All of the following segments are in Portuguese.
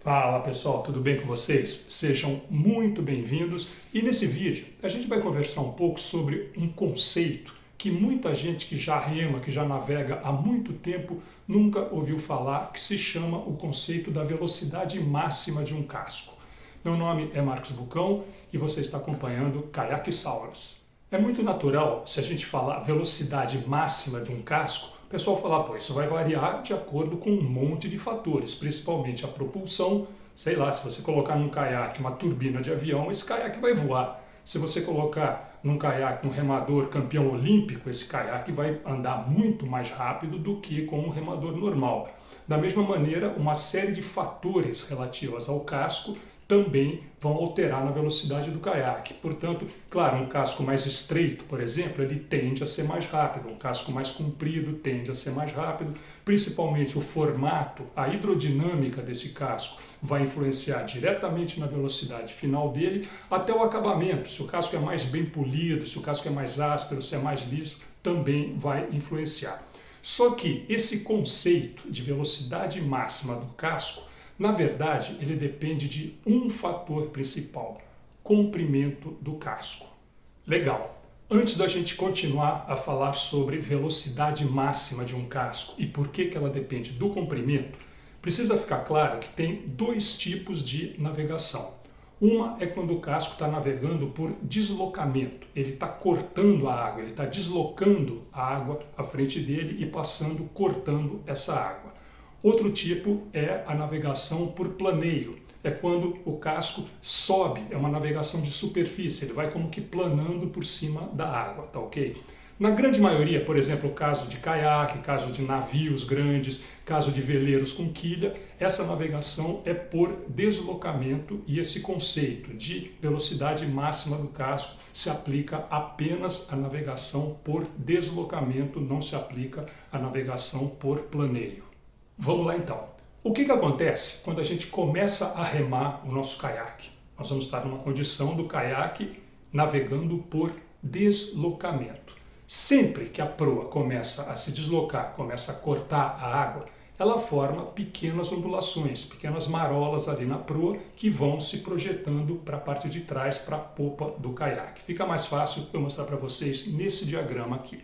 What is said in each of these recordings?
Fala pessoal, tudo bem com vocês? Sejam muito bem-vindos e nesse vídeo a gente vai conversar um pouco sobre um conceito que muita gente que já rema, que já navega há muito tempo nunca ouviu falar, que se chama o conceito da velocidade máxima de um casco. Meu nome é Marcos Bucão e você está acompanhando Caiaquesaurus. É muito natural, se a gente falar velocidade máxima de um casco, o pessoal fala, pô, isso vai variar de acordo com um monte de fatores, principalmente a propulsão. Sei lá, se você colocar num caiaque uma turbina de avião, esse caiaque vai voar. Se você colocar num caiaque um remador campeão olímpico, esse caiaque vai andar muito mais rápido do que com um remador normal. Da mesma maneira, uma série de fatores relativos ao casco também vão alterar na velocidade do caiaque. Portanto, claro, um casco mais estreito, por exemplo, ele tende a ser mais rápido. Um casco mais comprido tende a ser mais rápido. Principalmente o formato, a hidrodinâmica desse casco vai influenciar diretamente na velocidade final dele, até o acabamento. Se o casco é mais bem polido, se o casco é mais áspero, se é mais liso, também vai influenciar. Só que esse conceito de velocidade máxima do casco, na verdade, ele depende de um fator principal: comprimento do casco. Legal! Antes da gente continuar a falar sobre velocidade máxima de um casco e por que ela depende do comprimento, precisa ficar claro que tem dois tipos de navegação. Uma é quando o casco está navegando por deslocamento, ele está cortando a água, ele está deslocando a água à frente dele e passando, cortando essa água. Outro tipo é a navegação por planeio. É quando o casco sobe, é uma navegação de superfície, ele vai como que planando por cima da água, tá ok? Na grande maioria, por exemplo, o caso de caiaque, caso de navios grandes, caso de veleiros com quilha, essa navegação é por deslocamento e esse conceito de velocidade máxima do casco se aplica apenas à navegação por deslocamento, não se aplica à navegação por planeio. Vamos lá então. O que acontece quando a gente começa a remar o nosso caiaque? Nós vamos estar numa condição do caiaque navegando por deslocamento. Sempre que a proa começa a se deslocar, começa a cortar a água, ela forma pequenas ondulações, pequenas marolas ali na proa que vão se projetando para a parte de trás, para a popa do caiaque. Fica mais fácil eu mostrar para vocês nesse diagrama aqui.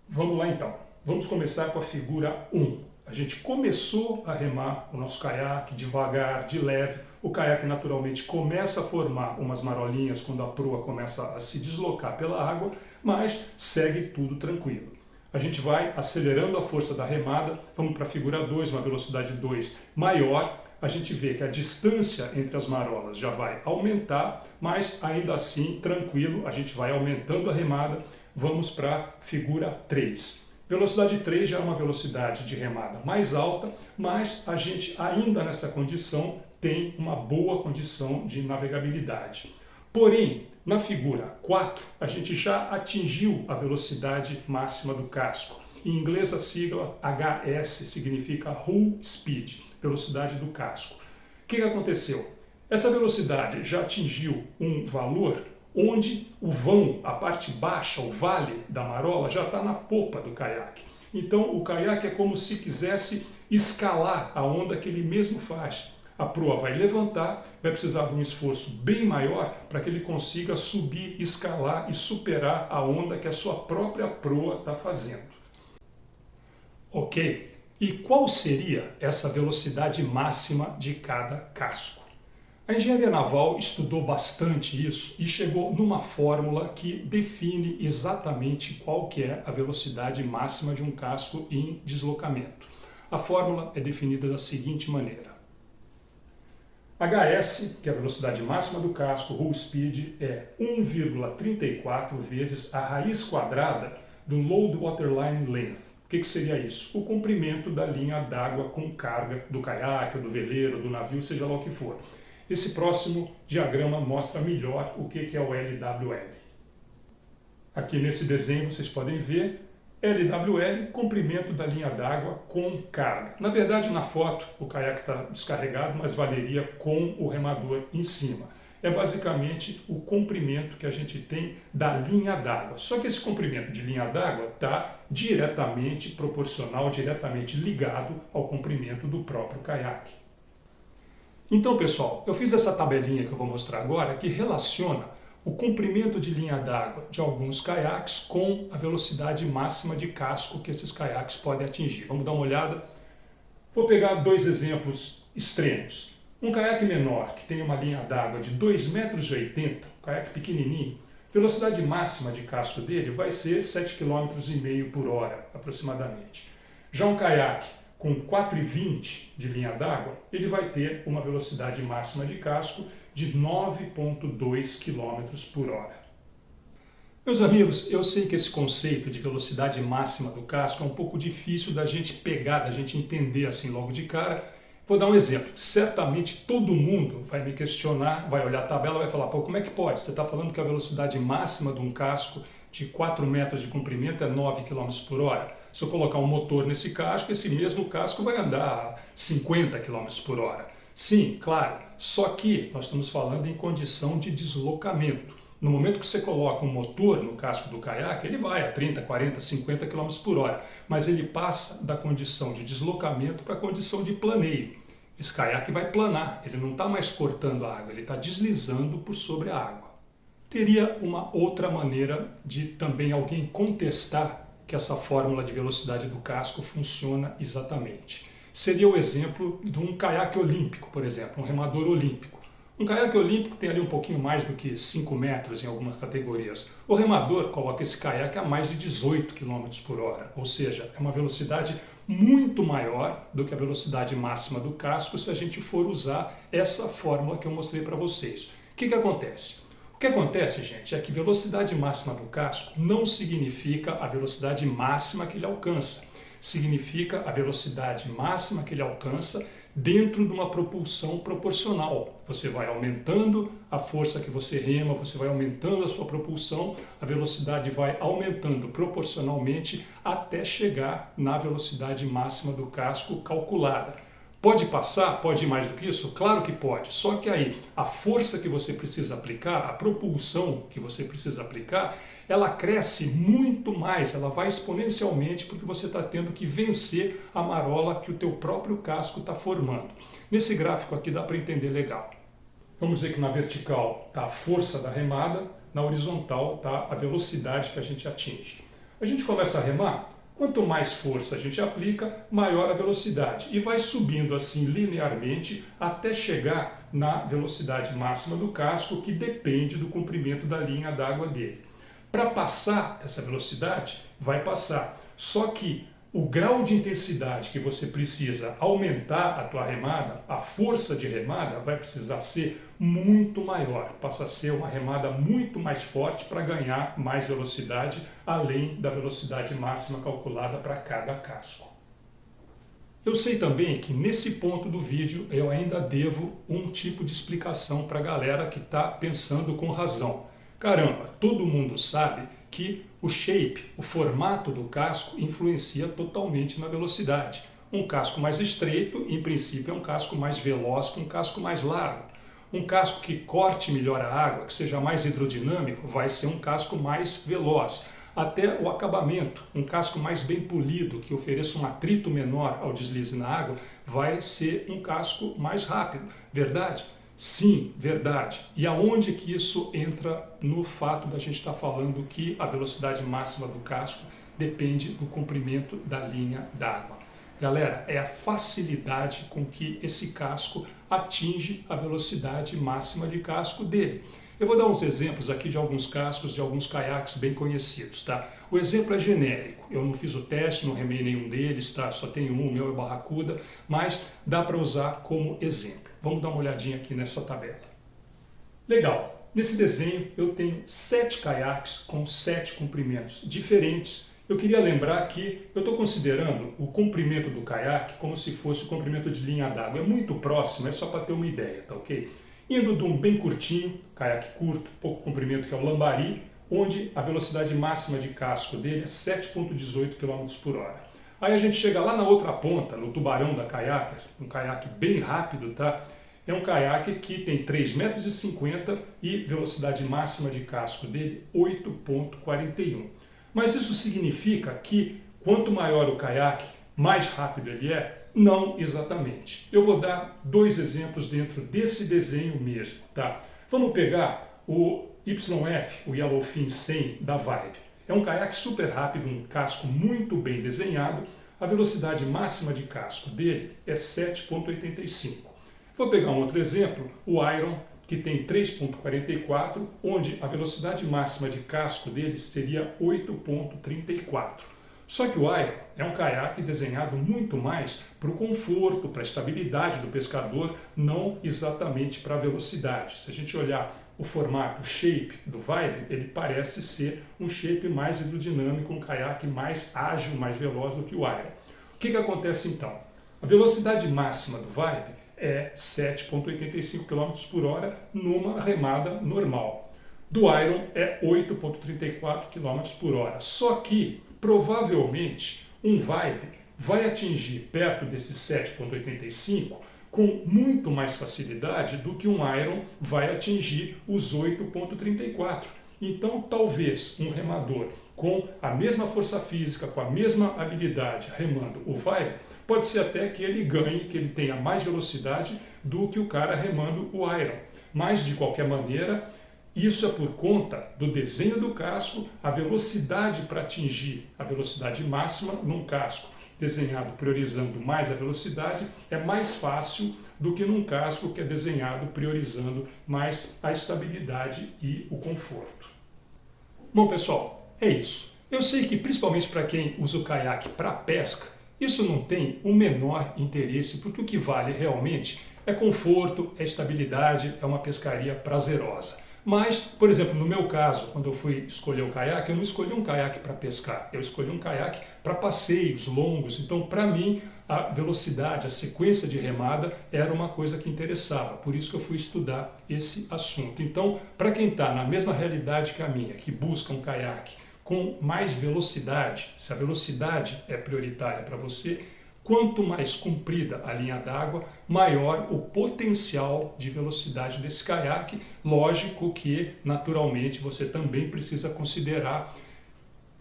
Vamos lá então. Vamos começar com a figura 1. A gente começou a remar o nosso caiaque devagar, de leve. O caiaque naturalmente começa a formar umas marolinhas quando a proa começa a se deslocar pela água, mas segue tudo tranquilo. A gente vai acelerando a força da remada, vamos para a figura 2, uma velocidade 2 maior. A gente vê que a distância entre as marolas já vai aumentar, mas ainda assim, tranquilo, a gente vai aumentando a remada. Vamos para a figura 3. Velocidade 3 já é uma velocidade de remada mais alta, mas a gente ainda nessa condição tem uma boa condição de navegabilidade. Porém, na figura 4, a gente já atingiu a velocidade máxima do casco. Em inglês a sigla HS significa Hull Speed, velocidade do casco. O que aconteceu? Essa velocidade já atingiu um valor onde o vão, a parte baixa, o vale da marola, já está na popa do caiaque. Então o caiaque é como se quisesse escalar a onda que ele mesmo faz. A proa vai levantar, vai precisar de um esforço bem maior para que ele consiga subir, escalar e superar a onda que a sua própria proa está fazendo. Ok, e qual seria essa velocidade máxima de cada casco? A engenharia naval estudou bastante isso e chegou numa fórmula que define exatamente qual que é a velocidade máxima de um casco em deslocamento. A fórmula é definida da seguinte maneira. HS, que é a velocidade máxima do casco, Hull Speed, é 1,34 vezes a raiz quadrada do Load Waterline Length. O que seria isso? O comprimento da linha d'água com carga do caiaque, do veleiro, do navio, seja lá o que for. Esse próximo diagrama mostra melhor o que é o LWL. Aqui nesse desenho vocês podem ver LWL, comprimento da linha d'água com carga. Na verdade, na foto o caiaque está descarregado, mas valeria com o remador em cima. É basicamente o comprimento que a gente tem da linha d'água. Só que esse comprimento de linha d'água está diretamente proporcional, diretamente ligado ao comprimento do próprio caiaque. Então, pessoal, eu fiz essa tabelinha que eu vou mostrar agora que relaciona o comprimento de linha d'água de alguns caiaques com a velocidade máxima de casco que esses caiaques podem atingir. Vamos dar uma olhada. Vou pegar dois exemplos extremos. Um caiaque menor, que tem uma linha d'água de 2,80 metros, um caiaque pequenininho, velocidade máxima de casco dele vai ser 7,5 km por hora, aproximadamente. Já um caiaque com 4,20 de linha d'água, ele vai ter uma velocidade máxima de casco de 9,2 km por hora. Meus amigos, eu sei que esse conceito de velocidade máxima do casco é um pouco difícil da gente pegar, da gente entender assim logo de cara. Vou dar um exemplo. Certamente todo mundo vai me questionar, vai olhar a tabela e vai falar, pô, como é que pode? Você está falando que a velocidade máxima de um casco de 4 metros de comprimento é 9 km por hora. Se eu colocar um motor nesse casco, esse mesmo casco vai andar a 50 km por hora. Sim, claro, só que nós estamos falando em condição de deslocamento. No momento que você coloca um motor no casco do caiaque, ele vai a 30, 40, 50 km por hora, mas ele passa da condição de deslocamento para a condição de planeio. Esse caiaque vai planar, ele não está mais cortando a água, ele está deslizando por sobre a água. Teria uma outra maneira de também alguém contestar que essa fórmula de velocidade do casco funciona exatamente. Seria o exemplo de um caiaque olímpico, por exemplo, um remador olímpico. Um caiaque olímpico tem ali um pouquinho mais do que 5 metros em algumas categorias. O remador coloca esse caiaque a mais de 18 km por hora, ou seja, é uma velocidade muito maior do que a velocidade máxima do casco se a gente for usar essa fórmula que eu mostrei para vocês. O que acontece? O que acontece, gente, é que velocidade máxima do casco não significa a velocidade máxima que ele alcança. Significa a velocidade máxima que ele alcança dentro de uma propulsão proporcional. Você vai aumentando a força que você rema, você vai aumentando a sua propulsão, a velocidade vai aumentando proporcionalmente até chegar na velocidade máxima do casco calculada. Pode passar? Pode ir mais do que isso? Claro que pode, só que aí a força que você precisa aplicar, a propulsão que você precisa aplicar, ela cresce muito mais, ela vai exponencialmente porque você está tendo que vencer a marola que o teu próprio casco está formando. Nesse gráfico aqui dá para entender legal. Vamos dizer que na vertical está a força da remada, na horizontal está a velocidade que a gente atinge. A gente começa a remar, quanto mais força a gente aplica, maior a velocidade. E vai subindo assim linearmente até chegar na velocidade máxima do casco, que depende do comprimento da linha d'água dele. Para passar essa velocidade, vai passar. Só que o grau de intensidade que você precisa aumentar a tua remada, a força de remada vai precisar ser muito maior. Passa a ser uma remada muito mais forte para ganhar mais velocidade, além da velocidade máxima calculada para cada casco. Eu sei também que nesse ponto do vídeo eu ainda devo um tipo de explicação para a galera que está pensando com razão. Caramba, todo mundo sabe que o shape, o formato do casco, influencia totalmente na velocidade. Um casco mais estreito, em princípio, é um casco mais veloz que um casco mais largo. Um casco que corte melhor a água, que seja mais hidrodinâmico, vai ser um casco mais veloz. Até o acabamento, um casco mais bem polido, que ofereça um atrito menor ao deslize na água, vai ser um casco mais rápido. Verdade? Sim, verdade. E aonde que isso entra no fato da gente estar falando que a velocidade máxima do casco depende do comprimento da linha d'água? Galera, é a facilidade com que esse casco atinge a velocidade máxima de casco dele. Eu vou dar uns exemplos aqui de alguns cascos, de alguns caiaques bem conhecidos, tá? O exemplo é genérico, eu não fiz o teste, não remei nenhum deles, tá? Só tenho um, o meu é Barracuda, mas dá para usar como exemplo. Vamos dar uma olhadinha aqui nessa tabela. Legal, nesse desenho eu tenho 7 caiaques com 7 comprimentos diferentes. Eu queria lembrar que eu estou considerando o comprimento do caiaque como se fosse o comprimento de linha d'água. É muito próximo, é só para ter uma ideia, tá ok? Indo de um bem curtinho, caiaque curto, pouco comprimento, que é o lambari, onde a velocidade máxima de casco dele é 7,18 km por hora. Aí a gente chega lá na outra ponta, no tubarão da caiaque, um caiaque bem rápido, tá? É um caiaque que tem 3,50 metros e velocidade máxima de casco dele 8,41. Mas isso significa que quanto maior o caiaque, mais rápido ele é? Não exatamente. Eu vou dar dois exemplos dentro desse desenho mesmo, tá? Vamos pegar o YF, o Yellowfin 100 da Vibe. É um caiaque super rápido, um casco muito bem desenhado. A velocidade máxima de casco dele é 7,85. Vou pegar um outro exemplo, o Iron, que tem 3,44, onde a velocidade máxima de casco dele seria 8,34. Só que o Iron é um caiaque desenhado muito mais para o conforto, para a estabilidade do pescador, não exatamente para a velocidade. Se a gente olhar o formato, o shape do Vibe, ele parece ser um shape mais hidrodinâmico, um caiaque mais ágil, mais veloz do que o Iron. O que acontece então? A velocidade máxima do Vibe é 7,85 km por hora numa remada normal. Do Iron é 8,34 km por hora. Só que, provavelmente, um Vibe vai atingir perto desses 7,85 com muito mais facilidade do que um Iron vai atingir os 8,34. Então, talvez um remador com a mesma força física, com a mesma habilidade remando o Vibe, pode ser até que ele ganhe, que ele tenha mais velocidade do que o cara remando o Iron. Mas, de qualquer maneira, isso é por conta do desenho do casco, a velocidade para atingir a velocidade máxima num casco desenhado priorizando mais a velocidade é mais fácil do que num casco que é desenhado priorizando mais a estabilidade e o conforto. Bom, pessoal, é isso. Eu sei que principalmente para quem usa o caiaque para pesca, isso não tem o menor interesse, porque o que vale realmente é conforto, é estabilidade, é uma pescaria prazerosa. Mas, por exemplo, no meu caso, quando eu fui escolher o caiaque, eu não escolhi um caiaque para pescar, eu escolhi um caiaque para passeios longos. Então, para mim, a velocidade, a sequência de remada era uma coisa que interessava. Por isso que eu fui estudar esse assunto. Então, para quem está na mesma realidade que a minha, que busca um caiaque com mais velocidade, se a velocidade é prioritária para você, quanto mais comprida a linha d'água, maior o potencial de velocidade desse caiaque. Lógico que, naturalmente, você também precisa considerar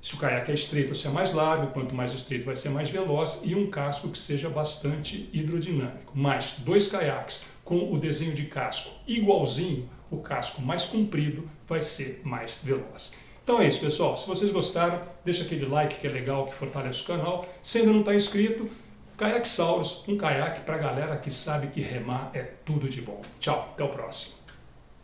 se o caiaque é estreito ou se é mais largo, quanto mais estreito vai ser mais veloz, e um casco que seja bastante hidrodinâmico. Mas dois caiaques com o desenho de casco igualzinho, o casco mais comprido vai ser mais veloz. Então é isso, pessoal. Se vocês gostaram, deixa aquele like que é legal, que fortalece o canal. Se ainda não está inscrito, Caiaquesaurus, um caiaque para a galera que sabe que remar é tudo de bom. Tchau, até o próximo.